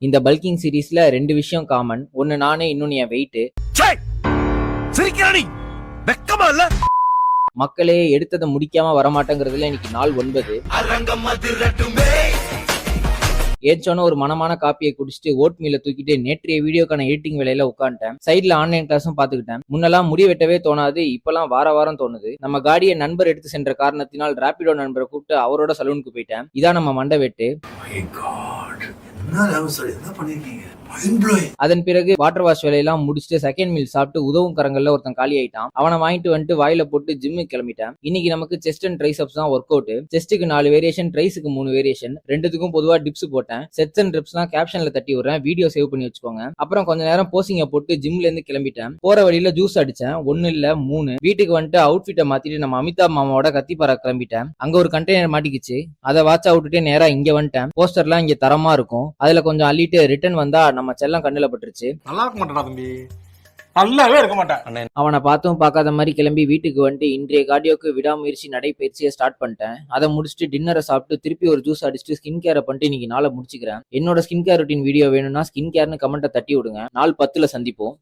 இந்த பல்கிங் சீரீஸ்ல 2 விஷயம் காமன். ஒன்னு நானே, இன்னொன்னு என் வெயிட். மக்களே எடுத்ததை முடிக்காம வரமாட்டேங்கிறதுல இன்னைக்கு நாள் 9. ஏச்சோன்னு ஒரு மனமான காப்பியை குடிச்சிட்டு ஓட் மீல தூக்கிட்டு நேற்றைய வீடியோக்கான எடிட்டிங் வேலையில உட்காந்துட்டேன். சைட்ல ஆன்லைன் கிளாஸும் பாத்துக்கிட்டேன். முன்னெல்லாம் முடி வெட்டவே தோணாது, இப்பெல்லாம் வாரம் தோணுது. நம்ம காடியை நண்பர் எடுத்து சென்ற காரணத்தினால் ராபிடோ நண்பரை கூப்பிட்டு அவரோட சலூனுக்கு போயிட்டேன். இதான் நம்ம மண்டை வெட்டு. அதன் பிறகு வாட்டர் வாஷ் வேலையெல்லாம் முடிச்சுட்டு செகண்ட் மீல் சாப்பிட்டு உதவும் கரங்கள்ல ஒருத்தன் காலி ஆயிட்டான். அவனை வாங்கிட்டு வந்துட்டு வாயில போட்டு ஜிம்முக்கு கிளம்பிட்டேன். இன்னைக்கு நமக்கு செஸ்ட் அண்ட் ட்ரைசப்ஸ் தான் ஒர்க் அவுட். செஸ்ட்டுக்கு 4 வேரியேஷன், ட்ரைஸுக்கு 3 வேரியேஷன். ரெண்டுத்துக்கும் பொதுவா டிப்ஸ் போட்டேன். செட்ஸ் அண்ட் ட்ரிப்ஸ்லாம் கேப்ஷன்ல தட்டி விடுறேன், வீடியோ சேவ் பண்ணி வச்சுக்கோங்க. அப்புறம் கொஞ்ச நேரம் போசிங்க போட்டு ஜிம்ல இருந்து கிளம்பிட்டேன். போற வழியில ஜூஸ் அடிச்சேன். 1 இல்ல 3. வீட்டுக்கு வந்துட்டு அவுட்ஃபிட்டை மாத்திட்டு நம்ம அமிதாப் மாமாவோட கத்திப்பாரா கிளம்பிட்டேன். அங்க ஒரு கண்டெய்னர் மாட்டிக்கிச்சு. அதை வாட்சா விட்டுட்டு நேரா இங்க வந்துட்டேன். போஸ்டர்லாம் இங்க தரமா இருக்கும். அதுல கொஞ்சம் அள்ளிட்டு ரிட்டர்ன் வந்தா நம்ம செல்லம் கண்ணுல பட்டுருச்சு. நல்லா இருக்க மாட்டேன் தம்பி, நல்லாவே இருக்க மாட்டேன். அவனை பார்த்தும் பார்க்காத மாதிரி கிளம்பி வீட்டுக்கு வந்துட்டு இன்றைய கார்டியோக்கு விடாமுயற்சி நடைபயிற்சியை ஸ்டார்ட் பண்ணிட்டேன். அதை முடிச்சுட்டு டின்னரை சாப்பிட்டு திருப்பி ஒரு ஜூஸ் அடிச்சுட்டு ஸ்கின் கேரை பண்ணிட்டு இன்னைக்கு நாளை முடிச்சுக்கிறேன். என்னோட ஸ்கின் கேர் ரொட்டீன் வீடியோ வேணும்னா ஸ்கின் கேர்னு கமெண்ட்டை தட்டி விடுங்க. நாள் 10ல சந்திப்போம்.